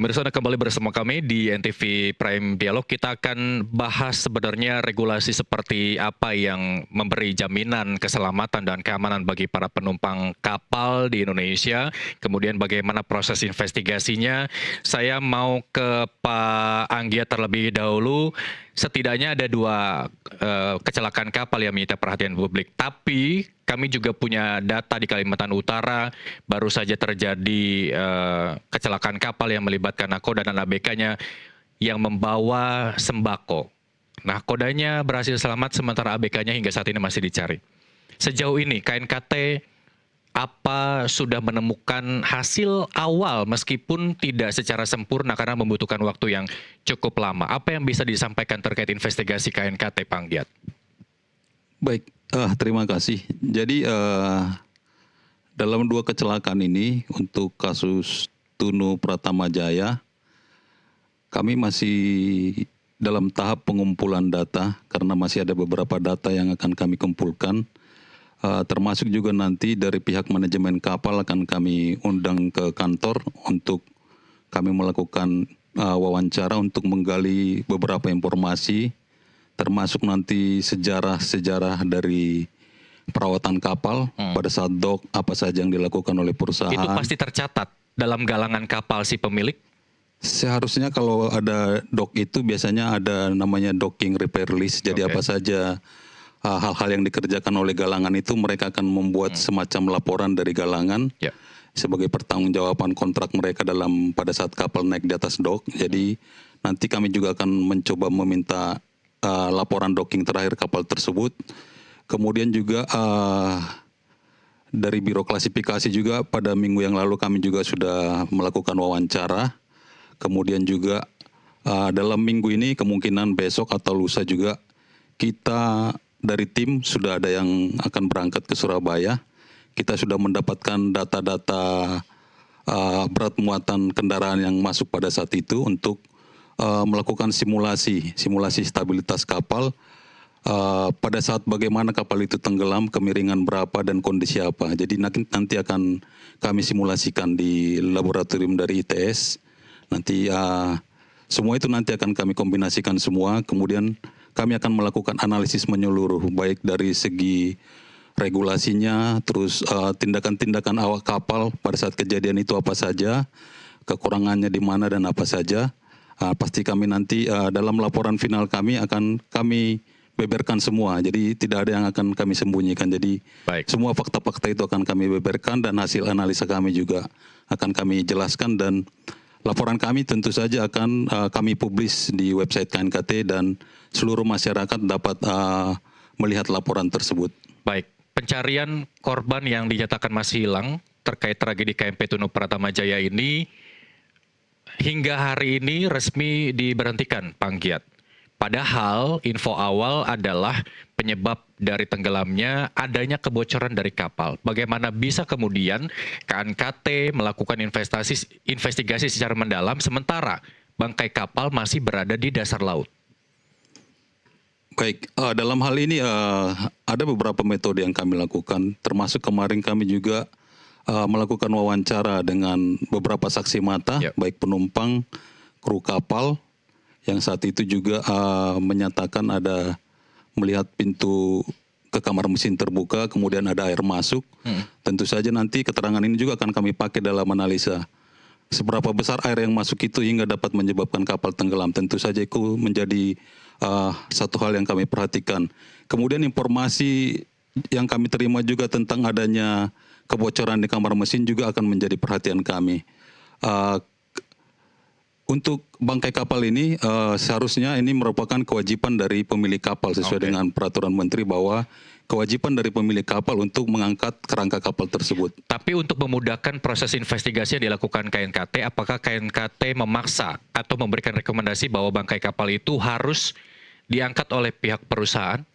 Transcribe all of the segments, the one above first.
Pemirsa, Anda kembali bersama kami di NTV Prime Dialog. Kita akan bahas sebenarnya regulasi seperti apa yang memberi jaminan keselamatan dan keamanan bagi para penumpang kapal di Indonesia. Kemudian bagaimana proses investigasinya. Saya mau ke Pak Anggia terlebih dahulu. Setidaknya ada dua kecelakaan kapal yang menyita perhatian publik. Tapi kami juga punya data di Kalimantan Utara, baru saja terjadi kecelakaan kapal yang melibatkan nakoda dan ABK-nya yang membawa sembako. Nakodanya berhasil selamat, sementara ABK-nya hingga saat ini masih dicari. Sejauh ini KNKT apa sudah menemukan hasil awal meskipun tidak secara sempurna karena membutuhkan waktu yang cukup lama? Apa yang bisa disampaikan terkait investigasi KNKT, Pak Anggiat? Baik, terima kasih. Jadi dalam dua kecelakaan ini untuk kasus Tunu Pratama Jaya, kami masih dalam tahap pengumpulan data karena masih ada beberapa data yang akan kami kumpulkan. Termasuk juga nanti dari pihak manajemen kapal akan kami undang ke kantor untuk kami melakukan wawancara untuk menggali beberapa informasi, termasuk nanti sejarah-sejarah dari perawatan kapal pada saat dock, apa saja yang dilakukan oleh perusahaan. Itu pasti tercatat dalam galangan kapal si pemilik? Seharusnya kalau ada dock itu biasanya ada namanya docking repair list, jadi apa saja hal-hal yang dikerjakan oleh galangan itu mereka akan membuat semacam laporan dari galangan sebagai pertanggungjawaban kontrak mereka pada saat kapal naik di atas dock. Jadi nanti kami juga akan mencoba meminta laporan docking terakhir kapal tersebut. Kemudian juga dari Biro Klasifikasi juga pada minggu yang lalu kami juga sudah melakukan wawancara. Kemudian juga dalam minggu ini kemungkinan besok atau lusa juga kita dari tim sudah ada yang akan berangkat ke Surabaya. Kita sudah mendapatkan data-data berat muatan kendaraan yang masuk pada saat itu untuk melakukan simulasi stabilitas kapal pada saat bagaimana kapal itu tenggelam, kemiringan berapa dan kondisi apa. Jadi nanti akan kami simulasikan di laboratorium dari ITS. Nanti semua itu nanti akan kami kombinasikan semua, kemudian kami akan melakukan analisis menyeluruh, baik dari segi regulasinya, terus tindakan-tindakan awak kapal pada saat kejadian itu apa saja, kekurangannya di mana dan apa saja. Pasti kami nanti dalam laporan final kami akan kami beberkan semua, jadi tidak ada yang akan kami sembunyikan. Jadi semua fakta-fakta itu akan kami beberkan dan hasil analisa kami juga akan kami jelaskan, dan laporan kami tentu saja akan kami publis di website KNKT dan seluruh masyarakat dapat melihat laporan tersebut. Baik, pencarian korban yang dinyatakan masih hilang terkait tragedi KMP Tunu Pratama Jaya ini hingga hari ini resmi diberhentikan, Pak Anggiat. Padahal info awal adalah penyebab dari tenggelamnya adanya kebocoran dari kapal. Bagaimana bisa kemudian KNKT melakukan investigasi secara mendalam sementara bangkai kapal masih berada di dasar laut? Baik, dalam hal ini ada beberapa metode yang kami lakukan, termasuk kemarin kami juga melakukan wawancara dengan beberapa saksi mata, baik penumpang, kru kapal, yang saat itu juga menyatakan ada melihat pintu ke kamar mesin terbuka, kemudian ada air masuk. Tentu saja nanti keterangan ini juga akan kami pakai dalam analisa. Seberapa besar air yang masuk itu hingga dapat menyebabkan kapal tenggelam. Tentu saja itu menjadi satu hal yang kami perhatikan. Kemudian informasi yang kami terima juga tentang adanya kebocoran di kamar mesin juga akan menjadi perhatian kami. Untuk bangkai kapal ini seharusnya ini merupakan kewajiban dari pemilik kapal sesuai dengan peraturan menteri bahwa kewajiban dari pemilik kapal untuk mengangkat kerangka kapal tersebut. Tapi untuk memudahkan proses investigasi yang dilakukan KNKT, apakah KNKT memaksa atau memberikan rekomendasi bahwa bangkai kapal itu harus diangkat oleh pihak perusahaan?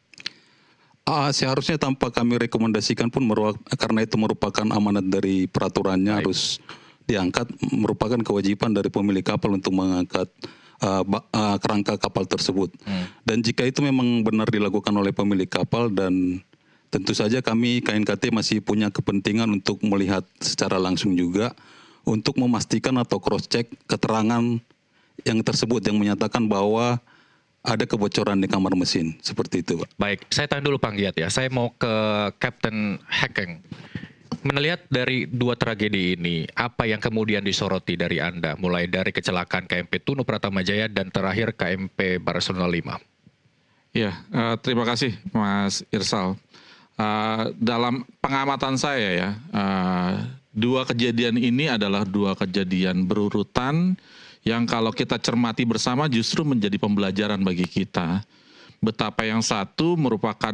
Seharusnya tanpa kami rekomendasikan pun karena itu merupakan amanat dari peraturannya harus diangkat, merupakan kewajiban dari pemilik kapal untuk mengangkat kerangka kapal tersebut. Dan jika itu memang benar dilakukan oleh pemilik kapal, dan tentu saja kami KNKT masih punya kepentingan untuk melihat secara langsung juga untuk memastikan atau cross check keterangan yang tersebut yang menyatakan bahwa ada kebocoran di kamar mesin, seperti itu, Pak. Baik, saya tanya dulu Pak Giat ya. Saya mau ke Kapten Hekeng. Melihat dari dua tragedi ini, apa yang kemudian disoroti dari Anda, mulai dari kecelakaan KMP Tunu Pratama Jaya dan terakhir KMP Barcelona 5? Ya, terima kasih Mas Irsal. Dalam pengamatan saya ya, dua kejadian ini adalah dua kejadian berurutan yang kalau kita cermati bersama justru menjadi pembelajaran bagi kita. Betapa yang satu merupakan,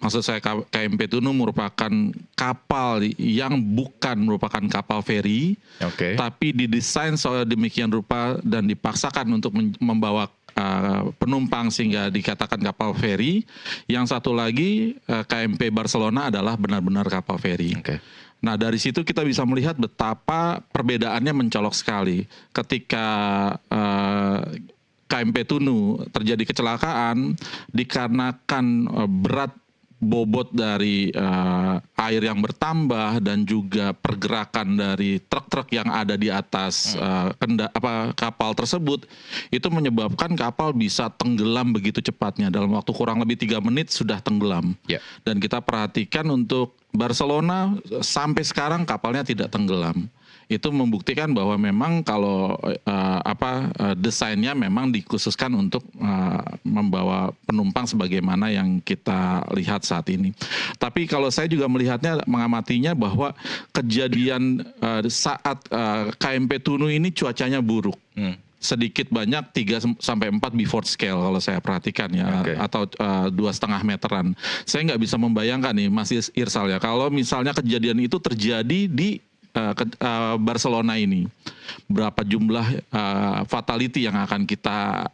maksud saya KMP Tunu merupakan kapal yang bukan merupakan kapal feri, tapi didesain sedemikian rupa dan dipaksakan untuk membawa penumpang sehingga dikatakan kapal feri. Yang satu lagi KMP Barcelona adalah benar-benar kapal feri. Nah dari situ kita bisa melihat betapa perbedaannya mencolok sekali. Ketika KMP Tunu terjadi kecelakaan dikarenakan berat bobot dari air yang bertambah dan juga pergerakan dari truk-truk yang ada di atas kapal tersebut, itu menyebabkan kapal bisa tenggelam begitu cepatnya. Dalam waktu kurang lebih 3 menit sudah tenggelam. Dan kita perhatikan untuk Barcelona sampai sekarang kapalnya tidak tenggelam. Itu membuktikan bahwa memang kalau desainnya memang dikhususkan untuk membawa penumpang sebagaimana yang kita lihat saat ini. Tapi kalau saya juga melihatnya, mengamatinya bahwa kejadian saat KMP Tunu ini cuacanya buruk. Sedikit banyak 3-4 before scale kalau saya perhatikan ya, atau 2,5 meteran. Saya nggak bisa membayangkan nih Mas Irsal ya, kalau misalnya kejadian itu terjadi di Barcelona ini, berapa jumlah fatality yang akan kita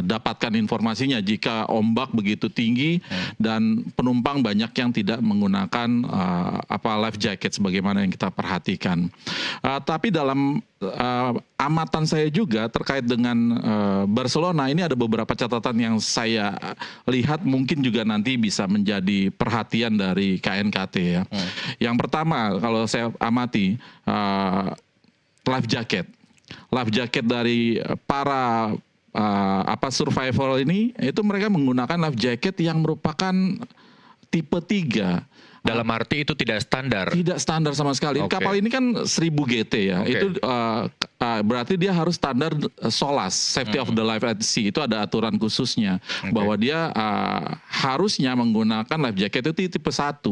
dapatkan informasinya jika ombak begitu tinggi dan penumpang banyak yang tidak menggunakan life jacket sebagaimana yang kita perhatikan. Tapi dalam amatan saya juga terkait dengan Barcelona ini ada beberapa catatan yang saya lihat mungkin juga nanti bisa menjadi perhatian dari KNKT ya. Yang pertama kalau saya amati life jacket dari para survival ini, itu mereka menggunakan life jacket yang merupakan tipe 3. Dalam arti itu tidak standar? Tidak standar sama sekali. Kapal ini kan 1000 GT ya. Itu berarti dia harus standar SOLAS, Safety of the Life at Sea. Itu ada aturan khususnya. Bahwa dia harusnya menggunakan life jacket itu tipe 1.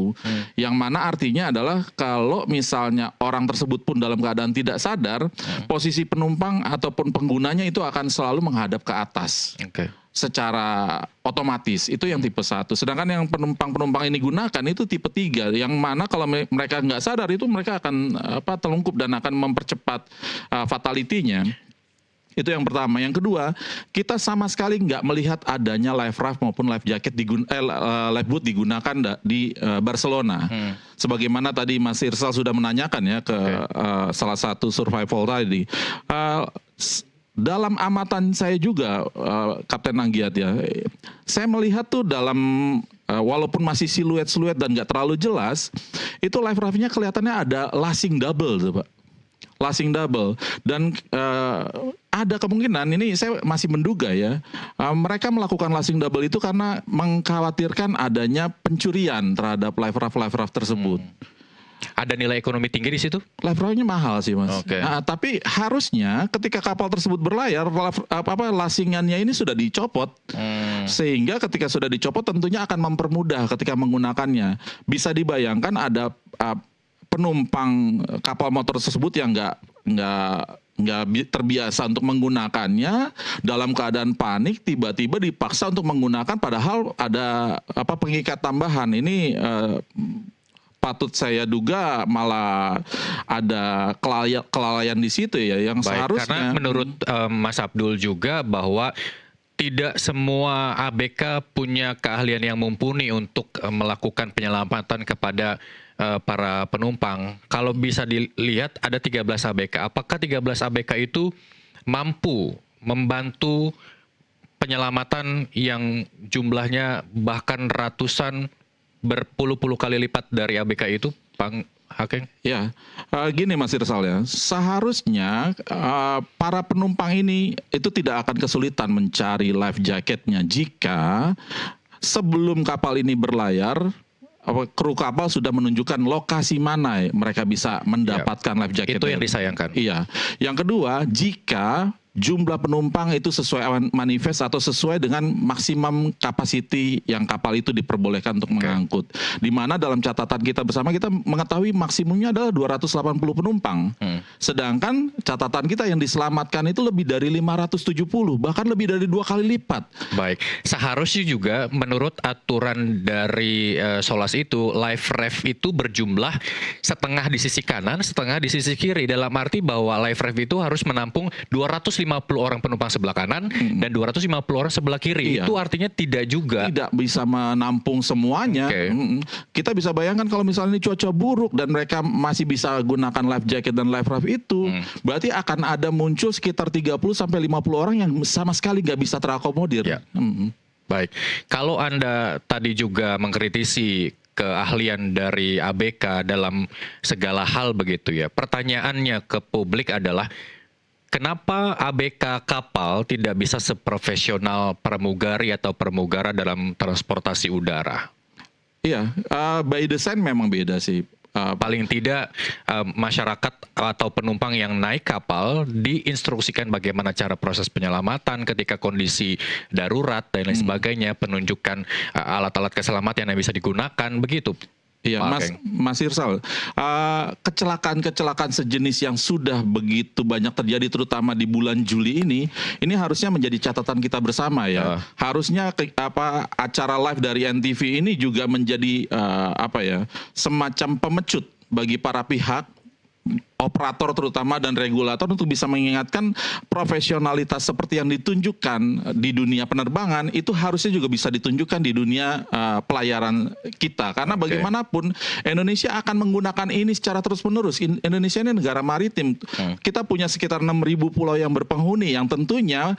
Yang mana artinya adalah kalau misalnya orang tersebut pun dalam keadaan tidak sadar, posisi penumpang ataupun penggunanya itu akan selalu menghadap ke atas. Secara otomatis itu yang tipe 1. Sedangkan yang penumpang ini gunakan itu tipe 3, yang mana kalau mereka nggak sadar itu mereka akan telungkup dan akan mempercepat fatality-nya. Itu yang pertama. Yang kedua, kita sama sekali nggak melihat adanya life raft maupun life jacket life boat digunakan di Barcelona. Sebagaimana tadi Mas Irsal sudah menanyakan ya ke salah satu survival tadi. Dalam amatan saya juga, Kapten Anggiat ya, saya melihat tuh dalam walaupun masih siluet dan nggak terlalu jelas, itu life raft-nya kelihatannya ada lasing double tuh Pak. Lasing double. Dan ada kemungkinan, ini saya masih menduga ya, mereka melakukan lasing double itu karena mengkhawatirkan adanya pencurian terhadap life raft tersebut. Ada nilai ekonomi tinggi di situ? Life raft-nya mahal sih Mas. Nah, tapi harusnya ketika kapal tersebut berlayar, lasingannya ini sudah dicopot. Sehingga ketika sudah dicopot tentunya akan mempermudah ketika menggunakannya. Bisa dibayangkan ada penumpang kapal motor tersebut yang nggak terbiasa untuk menggunakannya, dalam keadaan panik tiba-tiba dipaksa untuk menggunakan padahal ada pengikat tambahan. Ini patut saya duga malah ada kelalaian di situ ya yang seharusnya. Karena menurut Mas Abdul juga bahwa tidak semua ABK punya keahlian yang mumpuni untuk melakukan penyelamatan kepada para penumpang. Kalau bisa dilihat ada 13 ABK. Apakah 13 ABK itu mampu membantu penyelamatan yang jumlahnya bahkan ratusan, berpuluh-puluh kali lipat dari ABK itu, Hakim? Ya, gini Mas Irsal ya, seharusnya para penumpang ini itu tidak akan kesulitan mencari life jacketnya jika sebelum kapal ini berlayar, kru kapal sudah menunjukkan lokasi mana mereka bisa mendapatkan life jacket. Itu yang disayangkan. Iya. Yang kedua, jika jumlah penumpang itu sesuai manifest atau sesuai dengan maksimum capacity yang kapal itu diperbolehkan untuk mengangkut. Di mana dalam catatan kita bersama kita mengetahui maksimumnya adalah 280 penumpang. Sedangkan catatan kita yang diselamatkan itu lebih dari 570, bahkan lebih dari 2 kali lipat. Baik, seharusnya juga menurut aturan dari Solas itu, life raft itu berjumlah setengah di sisi kanan, setengah di sisi kiri. Dalam arti bahwa life raft itu harus menampung 250 orang penumpang sebelah kanan dan 250 orang sebelah kiri. Iya. Itu artinya tidak juga. Tidak bisa menampung semuanya. Kita bisa bayangkan kalau misalnya ini cuaca buruk dan mereka masih bisa gunakan life jacket dan life raft itu, berarti akan ada muncul sekitar 30 sampai 50 orang yang sama sekali nggak bisa terakomodir. Ya. Baik, kalau Anda tadi juga mengkritisi keahlian dari ABK dalam segala hal begitu ya, pertanyaannya ke publik adalah kenapa ABK kapal tidak bisa seprofesional pramugari atau pramugara dalam transportasi udara? Iya, by design memang beda sih. Paling tidak masyarakat atau penumpang yang naik kapal diinstruksikan bagaimana cara proses penyelamatan ketika kondisi darurat dan lain sebagainya, penunjukan alat-alat keselamatan yang bisa digunakan, begitu. Iya, Mas Irsal, kecelakaan-kecelakaan sejenis yang sudah begitu banyak terjadi terutama di bulan Juli ini harusnya menjadi catatan kita bersama ya. Harusnya acara live dari NTV ini juga menjadi semacam pemecut bagi para pihak, operator terutama dan regulator untuk bisa mengingatkan profesionalitas seperti yang ditunjukkan di dunia penerbangan itu harusnya juga bisa ditunjukkan di dunia pelayaran kita, karena bagaimanapun Indonesia akan menggunakan ini secara terus-menerus. Indonesia ini negara maritim, kita punya sekitar 6.000 pulau yang berpenghuni yang tentunya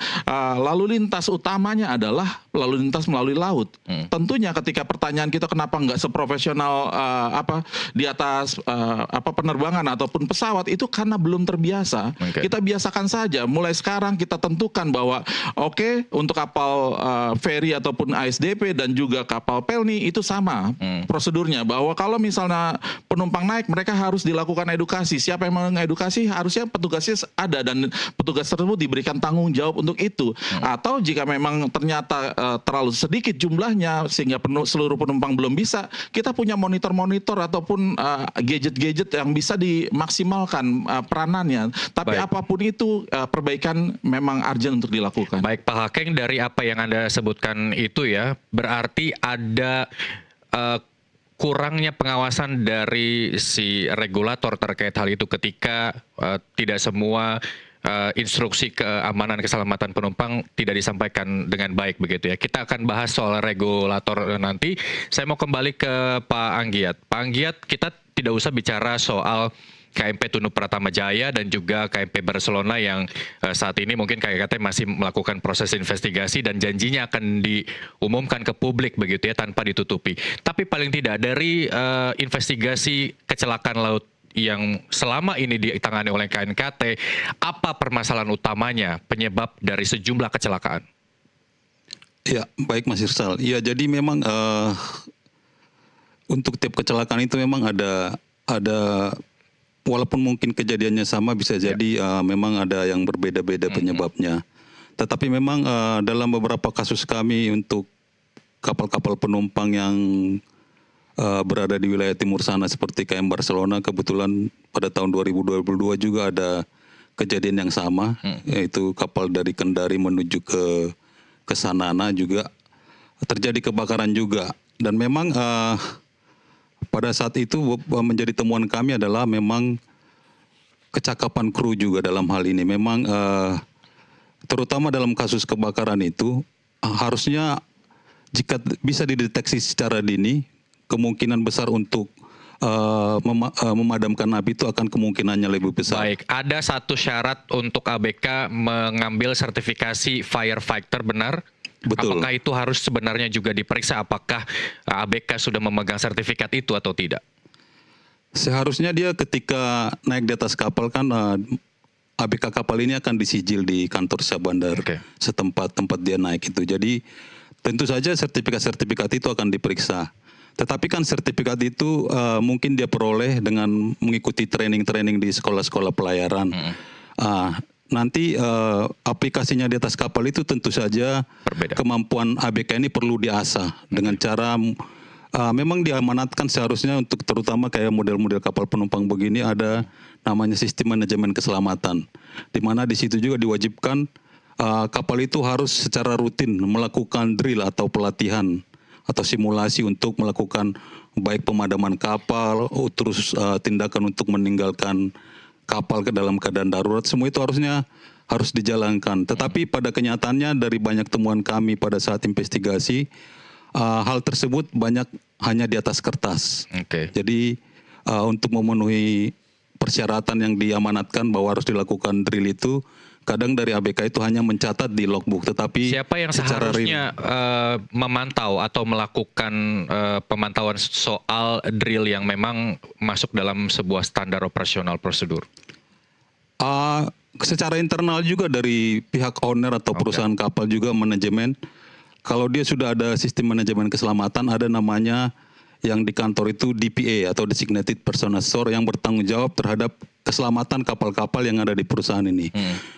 lalu lintas utamanya adalah lalu lintas melalui laut. Tentunya ketika pertanyaan kita kenapa nggak seprofesional di atas penerbangan ataupun pesawat, itu karena belum terbiasa. Kita biasakan saja. Mulai sekarang kita tentukan bahwa untuk kapal feri ataupun ASDP dan juga kapal pelni itu sama prosedurnya. Bahwa kalau misalnya penumpang naik, mereka harus dilakukan edukasi. Siapa yang mengedukasi? Harusnya petugasnya ada dan petugas tersebut diberikan tanggung jawab untuk itu. Atau jika memang ternyata terlalu sedikit jumlahnya sehingga seluruh penumpang belum bisa, kita punya monitor-monitor ataupun gadget-gadget yang bisa dimaksimalkan peranannya. Tapi apapun itu perbaikan memang urgent untuk dilakukan. Baik Pak Hakeng, dari apa yang Anda sebutkan itu ya, berarti ada kurangnya pengawasan dari si regulator terkait hal itu ketika tidak semua instruksi keamanan keselamatan penumpang tidak disampaikan dengan baik begitu ya. Kita akan bahas soal regulator nanti. Saya mau kembali ke Pak Anggiat. Pak Anggiat, kita tidak usah bicara soal KMP Tunu Pratama Jaya dan juga KMP Barcelona yang saat ini mungkin KKT masih melakukan proses investigasi dan janjinya akan diumumkan ke publik begitu ya, tanpa ditutupi. Tapi paling tidak dari investigasi kecelakaan laut yang selama ini ditangani oleh KNKT, apa permasalahan utamanya penyebab dari sejumlah kecelakaan? Ya, baik Mas Irsal. Ya, jadi memang untuk tiap kecelakaan itu memang ada walaupun mungkin kejadiannya sama, bisa jadi memang ada yang berbeda-beda penyebabnya. Tetapi memang dalam beberapa kasus kami untuk kapal-kapal penumpang yang berada di wilayah timur sana seperti KM Barcelona, kebetulan pada tahun 2022 juga ada kejadian yang sama, yaitu kapal dari Kendari menuju ke Sanana juga terjadi kebakaran juga. Dan memang pada saat itu menjadi temuan kami adalah memang kecakapan kru juga dalam hal ini. Memang terutama dalam kasus kebakaran itu harusnya jika bisa dideteksi secara dini, kemungkinan besar untuk memadamkan api itu akan kemungkinannya lebih besar. Baik, ada satu syarat untuk ABK mengambil sertifikasi firefighter, benar? Betul. Apakah itu harus sebenarnya juga diperiksa apakah ABK sudah memegang sertifikat itu atau tidak? Seharusnya dia ketika naik di atas kapal kan ABK kapal ini akan disijil di kantor Syah Bandar Oke. setempat tempat dia naik itu. Jadi tentu saja sertifikat-sertifikat itu akan diperiksa. Tetapi kan sertifikat itu mungkin dia peroleh dengan mengikuti training-training di sekolah-sekolah pelayaran. Nanti aplikasinya di atas kapal itu tentu saja Berbeda. kemampuan ABK ini perlu diasah dengan cara memang diamanatkan seharusnya untuk terutama kayak model-model kapal penumpang begini ada namanya sistem manajemen keselamatan, di mana di situ juga diwajibkan kapal itu harus secara rutin melakukan drill atau pelatihan atau simulasi untuk melakukan baik pemadaman kapal, terus tindakan untuk meninggalkan kapal ke dalam keadaan darurat, semua itu harus dijalankan. Tetapi pada kenyataannya dari banyak temuan kami pada saat investigasi, hal tersebut banyak hanya di atas kertas. Oke. Jadi untuk memenuhi persyaratan yang diamanatkan bahwa harus dilakukan drill itu, kadang dari ABK itu hanya mencatat di logbook, tetapi Siapa yang secara seharusnya memantau atau melakukan pemantauan soal drill yang memang masuk dalam sebuah standar operasional prosedur? Secara internal juga dari pihak owner atau perusahaan kapal juga manajemen. Kalau dia sudah ada sistem manajemen keselamatan, ada namanya yang di kantor itu DPA atau Designated Person Assessor yang bertanggung jawab terhadap keselamatan kapal-kapal yang ada di perusahaan ini.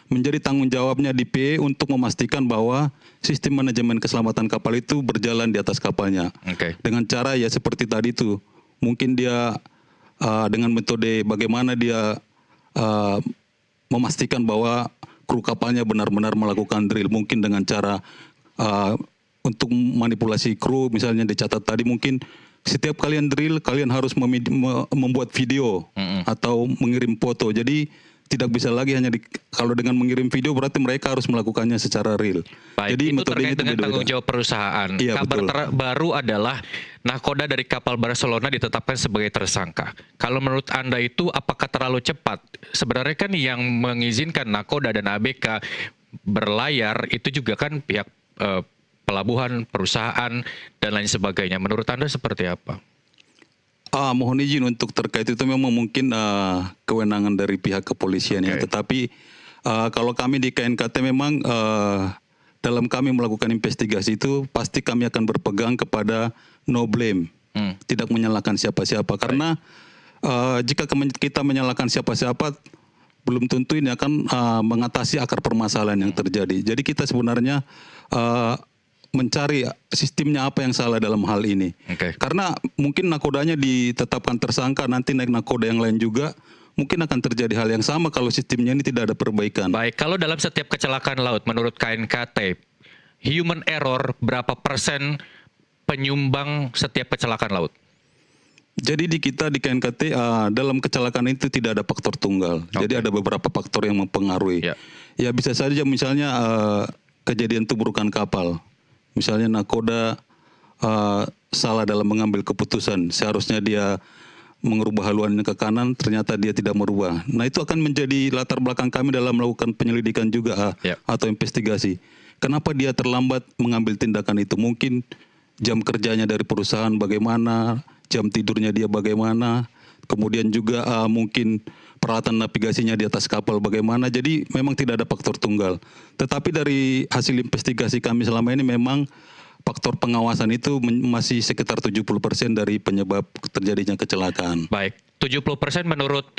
Menjadi tanggung jawabnya DPA untuk memastikan bahwa sistem manajemen keselamatan kapal itu berjalan di atas kapalnya. Oke. Dengan cara ya seperti tadi itu, mungkin dia dengan metode bagaimana dia memastikan bahwa kru kapalnya benar-benar melakukan drill, mungkin dengan cara untuk manipulasi kru, misalnya dicatat tadi mungkin setiap kalian drill kalian harus membuat video atau mengirim foto. Jadi tidak bisa lagi hanya kalau dengan mengirim video berarti mereka harus melakukannya secara real. Baik, Jadi itu terkait dengan tanggung jawab perusahaan. Iya, Kabar betul. baru adalah nahkoda dari kapal Barcelona ditetapkan sebagai tersangka. Kalau menurut Anda itu apakah terlalu cepat? Sebenarnya kan yang mengizinkan nahkoda dan ABK berlayar itu juga kan pihak pelabuhan, perusahaan, dan lain sebagainya. Menurut Anda seperti apa? Mohon izin untuk terkait itu memang mungkin kewenangan dari pihak kepolisian ya. Tetapi kalau kami di KNKT memang dalam kami melakukan investigasi itu pasti kami akan berpegang kepada no blame, tidak menyalahkan siapa-siapa. Karena jika kita menyalahkan siapa-siapa, belum tentu ini akan mengatasi akar permasalahan yang terjadi. Jadi kita sebenarnya mencari sistemnya apa yang salah dalam hal ini. Karena mungkin nakodanya ditetapkan tersangka, nanti naik nakoda yang lain juga, mungkin akan terjadi hal yang sama kalau sistemnya ini tidak ada perbaikan. Baik, kalau dalam setiap kecelakaan laut menurut KNKT, human error berapa persen penyumbang setiap kecelakaan laut? Jadi di kita di KNKT dalam kecelakaan itu tidak ada faktor tunggal. Jadi ada beberapa faktor yang mempengaruhi. Ya bisa saja misalnya kejadian tuburukan kapal. Misalnya nakoda salah dalam mengambil keputusan. Seharusnya dia merubah haluannya ke kanan, ternyata dia tidak merubah. Nah itu akan menjadi latar belakang kami dalam melakukan penyelidikan juga atau investigasi. Kenapa dia terlambat mengambil tindakan itu? Mungkin jam kerjanya dari perusahaan bagaimana, jam tidurnya dia bagaimana, kemudian juga mungkin peralatan navigasinya di atas kapal bagaimana. Jadi memang tidak ada faktor tunggal. Tetapi dari hasil investigasi kami selama ini memang faktor pengawasan itu masih sekitar 70% dari penyebab terjadinya kecelakaan. Baik, 70% menurut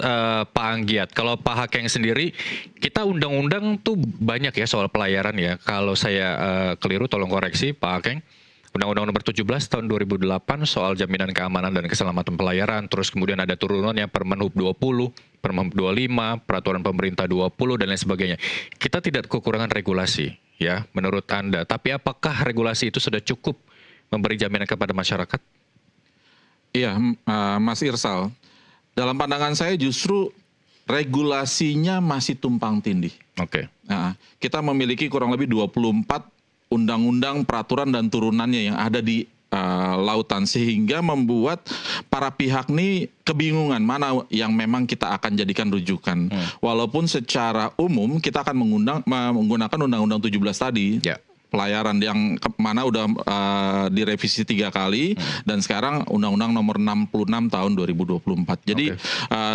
Pak Anggiat. Kalau Pak Hakeng sendiri, kita undang-undang tuh banyak ya soal pelayaran ya. Kalau saya keliru tolong koreksi Pak Hakeng. Undang-Undang Nomor 17 tahun 2008 soal jaminan keamanan dan keselamatan pelayaran, terus kemudian ada turunannya Permen Hub 20, Permen Hub 25, Peraturan Pemerintah 20 dan lain sebagainya. Kita tidak kekurangan regulasi ya menurut Anda, tapi apakah regulasi itu sudah cukup memberi jaminan kepada masyarakat? Iya, Mas Irsal. Dalam pandangan saya justru regulasinya masih tumpang tindih. Nah, kita memiliki kurang lebih 24 undang-undang, peraturan dan turunannya yang ada di lautan sehingga membuat para pihak ini kebingungan mana yang memang kita akan jadikan rujukan. Walaupun secara umum kita akan menggunakan undang-undang 17 tadi. pelayaran yang mana udah direvisi 3 kali dan sekarang Undang-Undang Nomor 66 Tahun 2024. Jadi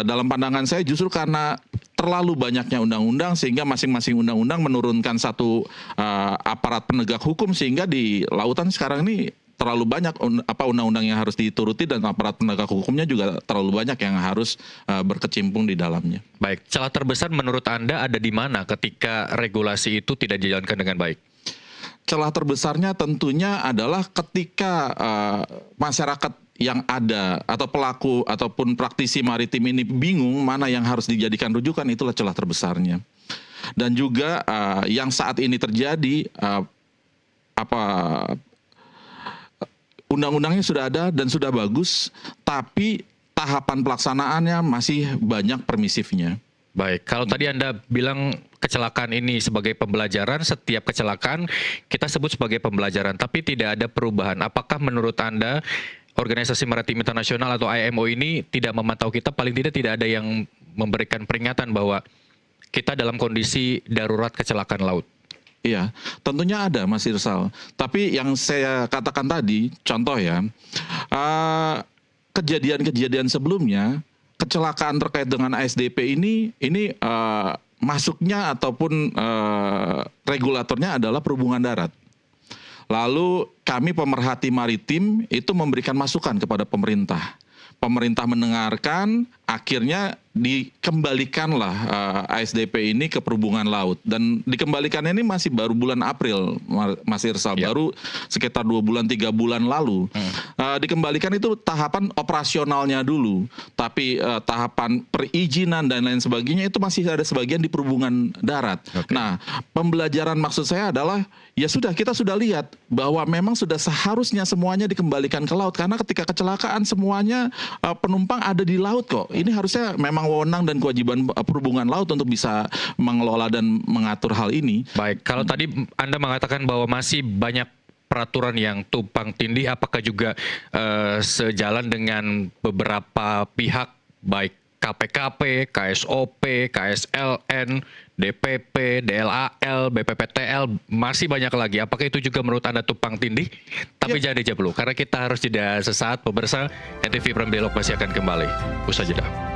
dalam pandangan saya justru karena terlalu banyaknya undang-undang sehingga masing-masing undang-undang menurunkan satu aparat penegak hukum sehingga di lautan sekarang ini terlalu banyak undang-undang yang harus dituruti dan aparat penegak hukumnya juga terlalu banyak yang harus berkecimpung di dalamnya. Baik, celah terbesar menurut Anda ada di mana ketika regulasi itu tidak dijalankan dengan baik? Celah terbesarnya tentunya adalah ketika masyarakat yang ada atau pelaku ataupun praktisi maritim ini bingung mana yang harus dijadikan rujukan, itulah celah terbesarnya. Dan juga yang saat ini terjadi undang-undangnya sudah ada dan sudah bagus, tapi tahapan pelaksanaannya masih banyak permisifnya. Baik, kalau tadi Anda bilang kecelakaan ini sebagai pembelajaran, setiap kecelakaan kita sebut sebagai pembelajaran, tapi tidak ada perubahan. Apakah menurut Anda Organisasi Maritim Internasional atau IMO ini tidak memantau kita, paling tidak ada yang memberikan peringatan bahwa kita dalam kondisi darurat kecelakaan laut? Iya, tentunya ada Mas Irsal. Tapi yang saya katakan tadi, contoh ya, kejadian-kejadian sebelumnya, kecelakaan terkait dengan ASDP ini masuknya ataupun regulatornya adalah perhubungan darat. Lalu kami pemerhati maritim itu memberikan masukan kepada pemerintah. Pemerintah mendengarkan, akhirnya dikembalikanlah ASDP ini ke perhubungan laut. Dan dikembalikannya ini masih baru bulan April, Mas Irsal. Baru sekitar 2 bulan, 3 bulan lalu. Dikembalikan itu tahapan operasionalnya dulu. Tapi tahapan perizinan dan lain sebagainya itu masih ada sebagian di perhubungan darat. Nah, pembelajaran maksud saya adalah, ya sudah, kita sudah lihat bahwa memang sudah seharusnya semuanya dikembalikan ke laut. Karena ketika kecelakaan semuanya penumpang ada di laut kok. Ini harusnya memang wewenang dan kewajiban perhubungan laut untuk bisa mengelola dan mengatur hal ini. Baik, kalau tadi Anda mengatakan bahwa masih banyak peraturan yang tumpang tindih, apakah juga sejalan dengan beberapa pihak baik KPKP, KSOP, KSLN, DPP, DLAL, BPPTL, masih banyak lagi. Apakah itu juga menurut Anda tumpang tindih? Tapi jangan dijawab dulu, karena kita harus jeda sesaat. Pemirsa, NTV Prime Dialog masih akan kembali. Usai jeda.